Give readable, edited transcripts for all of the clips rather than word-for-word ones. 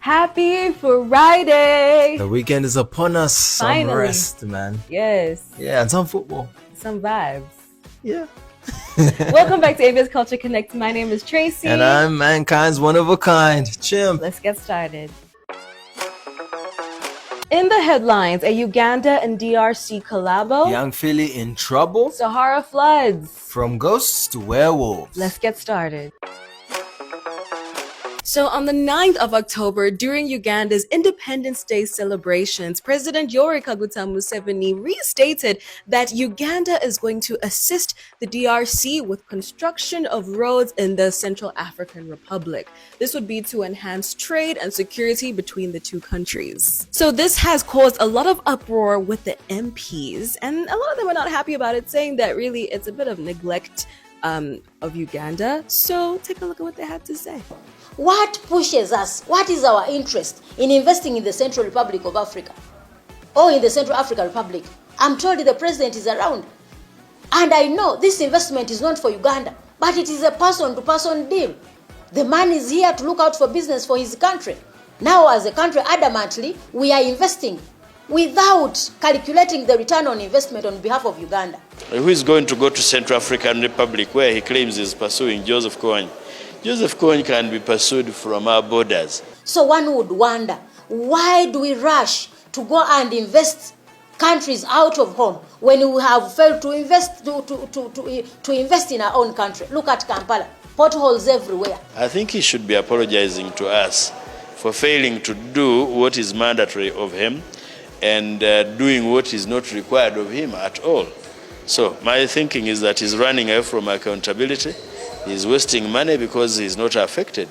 Happy Friday! The weekend is upon us. Finally. Some rest, man. Yes. Yeah, and some football. Some vibes. Yeah. Welcome back to ABS Culture Connect. My name is Tracy. And I'm mankind's one of a kind, Chimp. Let's get started. In the headlines, a Uganda and DRC collabo. Young Philly in trouble. Sahara floods. From ghosts to werewolves. Let's get started. So on the 9th of October, during Uganda's Independence Day celebrations, President Yoweri Kaguta Museveni restated that Uganda is going to assist the DRC with construction of roads in the Central African Republic. This would be to enhance trade and security between the two countries. So this has caused a lot of uproar with the MPs, and a lot of them are not happy about it, saying that really it's a bit of neglect of Uganda. So take a look at what they had to say. What pushes us? What is our interest in investing in the Central Republic of Africa or in the Central African Republic? I'm told the president is around. And I know this investment is not for Uganda, but it is a person-to-person deal. The man is here to look out for business for his country. Now, as a country, adamantly, we are investing without calculating the return on investment on behalf of Uganda. Who is going to go to Central African Republic where he claims he's pursuing Joseph Kony? Joseph Kony can be pursued from our borders. So one would wonder, why do we rush to go and invest countries out of home when we have failed to invest to invest in our own country? Look at Kampala, potholes everywhere. I think he should be apologizing to us for failing to do what is mandatory of him and doing what is not required of him at all. So my thinking is that he's running away from accountability. He's wasting money because he's not affected.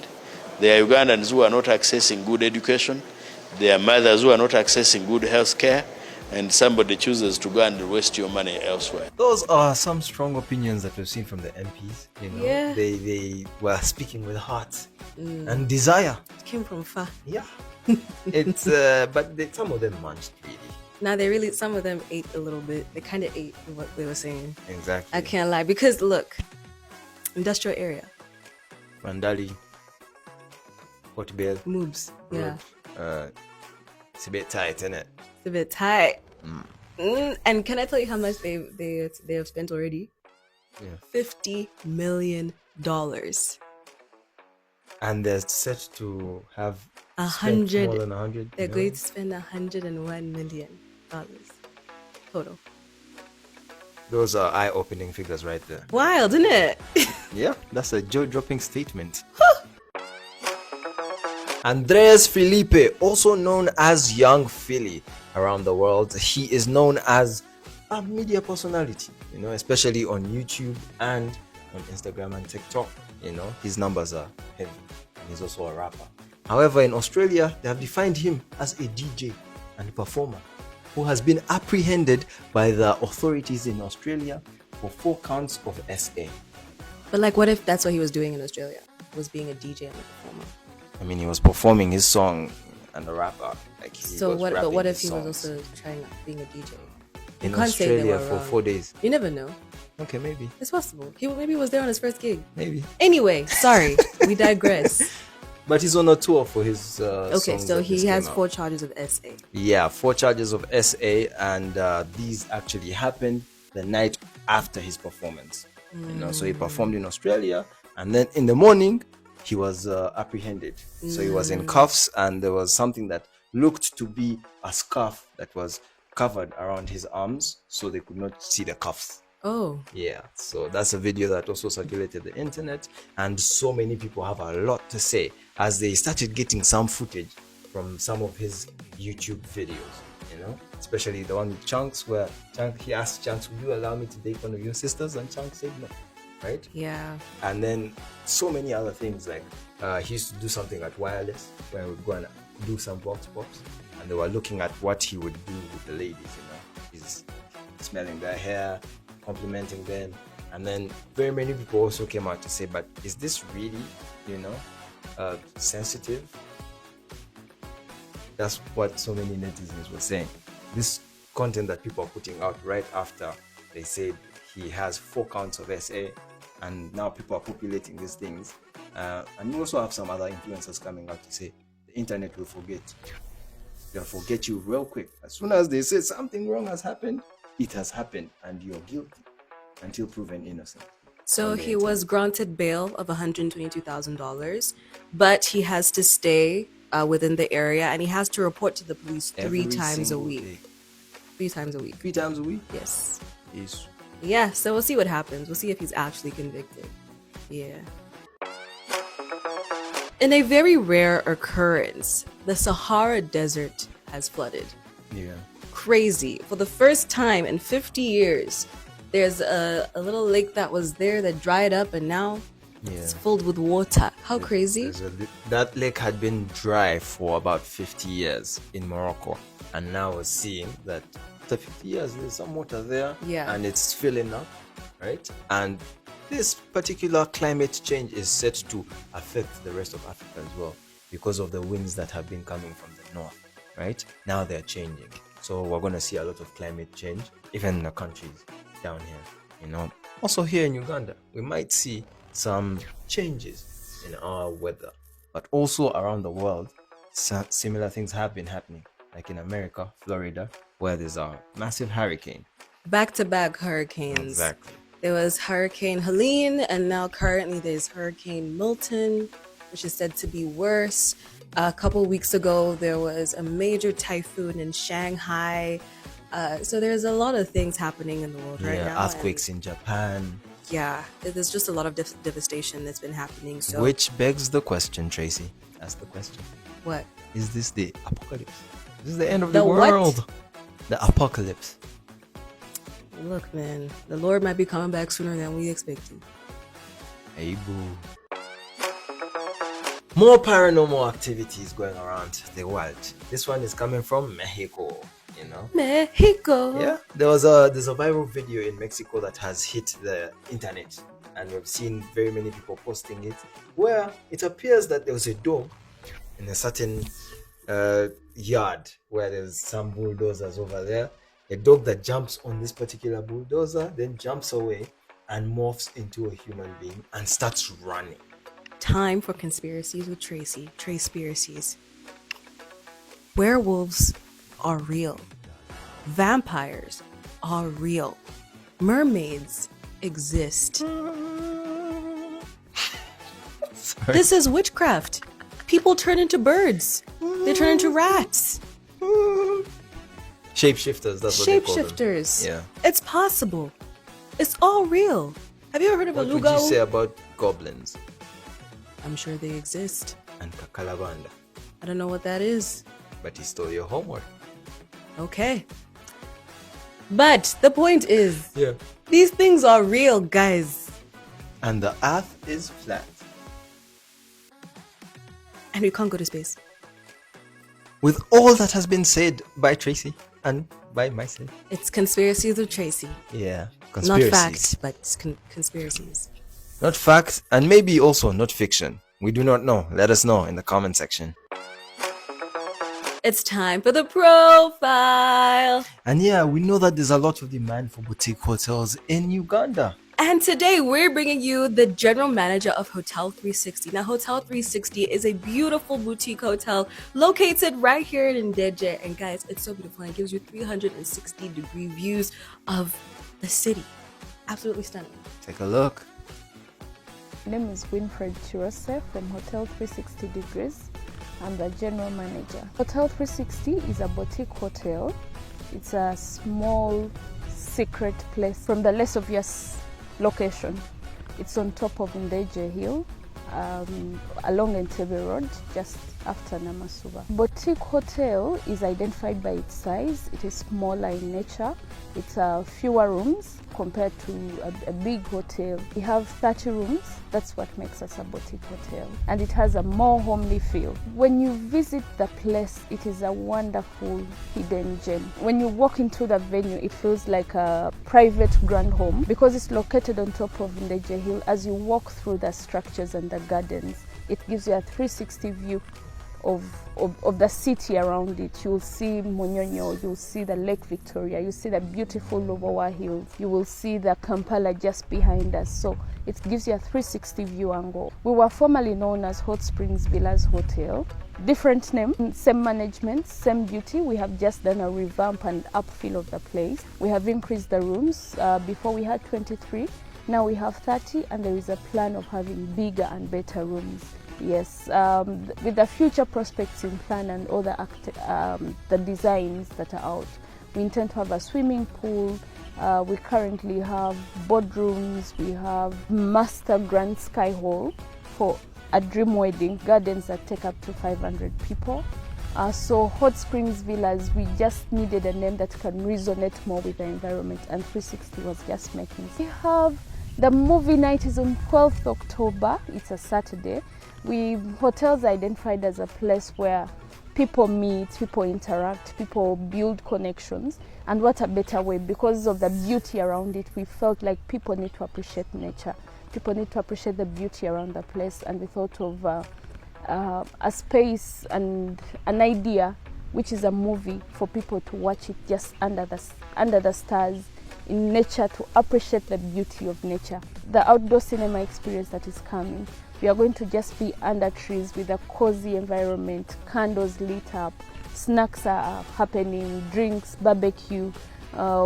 There are Ugandans who are not accessing good education. There are mothers who are not accessing good health care. And somebody chooses to go and waste your money elsewhere. Those are some strong opinions that we've seen from the MPs. You know, Yeah. They were speaking with heart and desire. It came from far. Yeah. It's but some of them munched really. Now some of them ate a little bit. They kind of ate what they were saying. Exactly. I can't lie, because look, industrial area, Mandali, Port Bell, moves. Yeah, it's a bit tight, isn't it? it's a bit tight. And can I tell you how much they have spent already? Yeah. $50 million. And they're set to have spent 100. more than 100. They're going to spend $101 million total. Those are eye-opening figures right there. Wild, isn't it? Yeah, that's a jaw-dropping statement. Andres Felipe, also known as Young Philly around the world, he is known as a media personality, you know, especially on YouTube and on Instagram and TikTok. You know, his numbers are heavy, and he's also a rapper. However, in Australia, they have defined him as a DJ and performer who has been apprehended by the authorities in Australia for 4 counts of SA. But like, what if that's what he was doing in Australia? Was being a DJ and a performer? I mean, he was performing his song and a rapper. Like he So was what? But rapping what if his he was songs also trying being a DJ? in can't say they Australia were for wrong. 4 days? You never know. Okay, maybe. It's possible. Maybe he was there on his first gig. Maybe. Anyway, sorry, we digress. But he's on a tour for his Okay, songs so that he just has came out. 4 charges of SA. Yeah, 4 charges of SA, and these actually happened the night after his performance. You know, so he performed in Australia, and then in the morning he was apprehended. So he was in cuffs, and there was something that looked to be a scarf that was covered around his arms, so they could not see the cuffs. Oh, Yeah, so that's a video that also circulated the internet, and so many people have a lot to say as they started getting some footage from some of his YouTube videos, you know, especially the one with Chunks, where he asked Chunks, "Would you allow me to date one of your sisters?" And Chunks said no, right? yeah. And then so many other things, like he used to do something at Wireless where he would go and do some vox pops, and they were looking at what he would do with the ladies, you know, he's smelling their hair, complimenting them, and then very many people also came out to say, but is this really, you know, sensitive? That's what so many netizens were saying. This content that people are putting out right after they said he has 4 counts of SA, and now people are populating these things. And you also have some other influencers coming out to say the internet will forget. They'll forget you real quick. As soon as they say something wrong has happened, it has happened and you're guilty until proven innocent. So he was granted bail of $122,000, but he has to stay within the area and he has to report to the police Every 3 times a single week. day. 3 times a week. 3 times a week? Yes. Yes. Yeah, so we'll see what happens. We'll see if he's actually convicted. Yeah. In a very rare occurrence, the Sahara Desert has flooded. Yeah. Crazy. For the first time in 50 years, there's a little lake that was there that dried up and now it's filled with water. How crazy? That lake had been dry for about 50 years in Morocco, and now we're seeing that after 50 years there's some water there, Yeah. and it's filling up, right? And this particular climate change is set to affect the rest of Africa as well because of the winds that have been coming from the north, right? Now they're changing, so we're going to see a lot of climate change even in the countries down here, Also here in Uganda, we might see some changes in our weather, but also around the world, similar things have been happening, like in America, Florida, where there's a massive hurricane. Back-to-back hurricanes. Exactly. There was Hurricane Helene, and now currently there's Hurricane Milton, which is said to be worse. A couple weeks ago, there was a major typhoon in Shanghai. So there's a lot of things happening in the world right now. Earthquakes in Japan. Yeah, there's just a lot of devastation that's been happening. So Which begs the question, Tracy. That's the question. what? Is this the apocalypse? This is the end of The the what? world. The apocalypse. Look, man, the Lord might be coming back sooner than we expected. Hey, boo. More paranormal activities going around the world. This one is coming from Mexico, Mexico. Yeah, there's a viral video in Mexico that has hit the internet, and we've seen very many people posting it, where it appears that there was a dog in a certain yard where there's some bulldozers over there. A dog that jumps on this particular bulldozer, then jumps away and morphs into a human being and starts running. Time for conspiracies with Tracy. Trace-spiracies. Werewolves are real. Vampires are real. Mermaids exist. This is witchcraft. People turn into birds. They turn into rats. Shapeshifters, that's what they call them. Shapeshifters. Yeah. It's possible. It's all real. Have you ever heard of What a would you say lugo? about goblins I'm sure they exist. and kakalabanda? I don't know what that is. But he stole your homework. Okay. But the point is, Yeah. these things are real, guys. And the earth is flat. And we can't go to space. With all that has been said by Tracy and by myself. It's conspiracies with Tracy. Yeah. Not Conspiracies. fact, but conspiracies. Not fact, and maybe also not fiction. We do not know. Let us know in the comment section. It's time for the profile. And yeah, we know that there's a lot of demand for boutique hotels in Uganda. And today we're bringing you the general manager of Hotel 360. Now, Hotel 360 is a beautiful boutique hotel located right here in Ndeje. And guys, it's so beautiful. And it gives you 360-degree views of the city. Absolutely stunning. Take a look. My name is Winfred Chirose from Hotel 360 Degrees. I'm the general manager. Hotel 360 is a boutique hotel. It's a small, secret place from the less obvious location. It's on top of Ndeje Hill, along Entebbe Road, just after Namasuba. Boutique hotel is identified by its size. It is smaller in nature. It's fewer rooms compared to a big hotel. We have 30 rooms. That's what makes us a boutique hotel. And it has a more homely feel. When you visit the place, it is a wonderful hidden gem. When you walk into the venue, it feels like a private grand home because it's located on top of Ndeje Hill. As you walk through the structures and the gardens, it gives you a 360 view of the city around it. You'll see Munyonyo, you'll see the Lake Victoria, you'll see the beautiful Lobowa Hills, you will see the Kampala just behind us. So it gives you a 360 view angle. We were formerly known as Hot Springs Villas Hotel. Different name, same management, same beauty. We have just done a revamp and upfill of the place. We have increased the rooms. Before we had 23, now we have 30, and there is a plan of having bigger and better rooms. Yes, with the future prospects in plan and all the designs that are out, we intend to have a swimming pool. We currently have boardrooms. We have master grand sky hall for a dream wedding, gardens that take up to 500 people. So Hot Springs Villas, we just needed a name that can resonate more with the environment, and 360 was just making sense. We have the movie night is on 12th October. It's a Saturday. Hotels are identified as a place where people meet, people interact, people build connections. And what a better way, because of the beauty around it, we felt like people need to appreciate nature. People need to appreciate the beauty around the place, and we thought of a space and an idea, which is a movie for people to watch it just under the stars in nature, to appreciate the beauty of nature. The outdoor cinema experience that is coming, we are going to just be under trees with a cozy environment, candles lit up, snacks are happening, drinks, barbecue.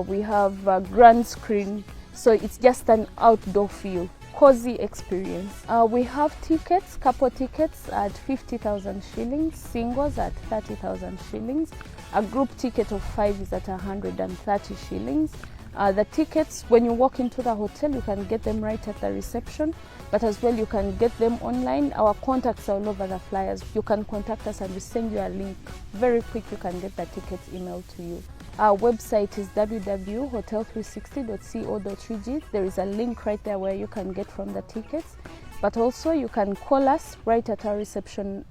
We have a grand screen, so it's just an outdoor feel, cozy experience. We have tickets, couple tickets at 50,000 shillings, singles at 30,000 shillings. A group ticket of 5 is at 130 shillings. The tickets, when you walk into the hotel, you can get them right at the reception, but as well you can get them online. Our contacts are all over the flyers. You can contact us and we send you a link. Very quick, you can get the tickets emailed to you. Our website is www.hotel360.co.ug. There is a link right there where you can get from the tickets, but also you can call us right at our reception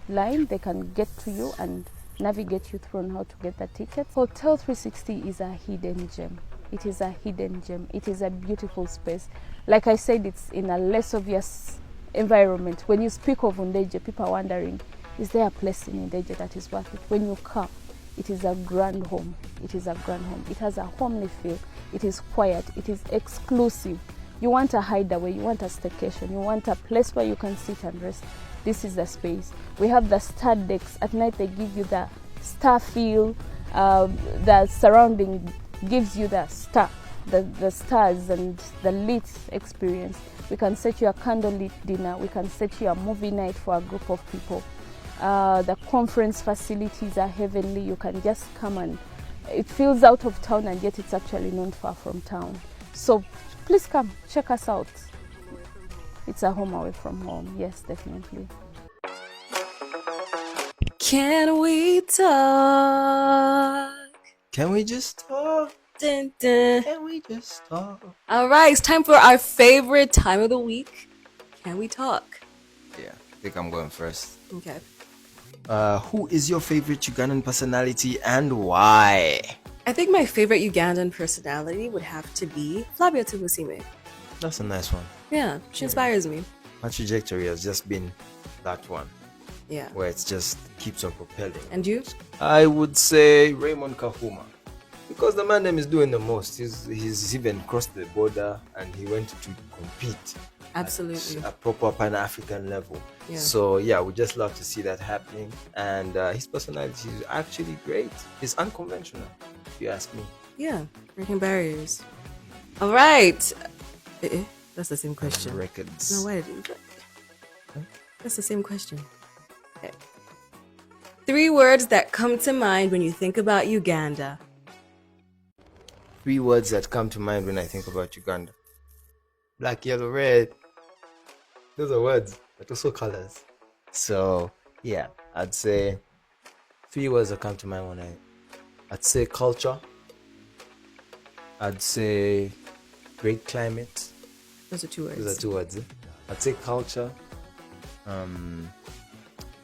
line. They can get to you and navigate you through on how to get the tickets. Hotel 360 is a hidden gem. It is a hidden gem. It is a beautiful space. Like I said, it's in a less obvious environment. When you speak of Undeje, people are wondering, is there a place in Undeje that is worth it? When you come, it is a grand home. It is a grand home. It has a homely feel. It is quiet. It is exclusive. You want a hideaway, you want a staycation, you want a place where you can sit and rest. This is the space. We have the star decks. At night they give you the star feel. The surrounding gives you the stars and the lit experience. We can set you a candlelit dinner. We can set you a movie night for a group of people. The conference facilities are heavenly. You can just come, and it feels out of town, and yet it's actually not far from town. So please come, check us out. It's a home away from home. Yes, definitely. Can we talk? Can we just talk? Dun, dun. Can we just talk? All right, it's time for our favorite time of the week. Can we talk? Yeah, I think I'm going first. Okay. Who is your favorite Ugandan personality and why? I think my favorite Ugandan personality would have to be Flavia Tumusiime. That's a nice one. Yeah, she inspires me. My trajectory has just been that one, Yeah. where it just keeps on propelling. And you? I would say Raymond Kahuma, because the man them is doing the most. He's even crossed the border and he went to compete Absolutely. at a proper Pan-African level. Yeah. So yeah, we just love to see that happening, and his personality is actually great. It's unconventional, if you ask me. Yeah, breaking barriers. All right. That's the same question. Records. No, wait. That's the same question. Okay. 3 words that come to mind when you think about Uganda. 3 words that come to mind when I think about Uganda: black, yellow, red. Those are words, but also colors. So yeah, I'd say 3 words that come to mind when I'd say culture. I'd say great climate. Those are 2 words. Those are 2 words. I'd say culture.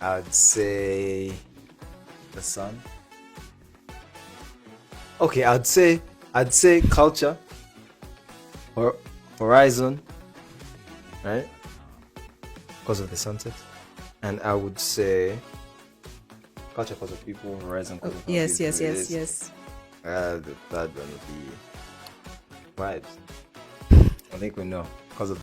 I'd say the sun. Okay, I'd say culture or horizon, right? Because of the sunset. And I would say culture because of people, horizon because of how Yes, beautiful yes, it yes, is. yes. The third one would be vibes. I think we know because of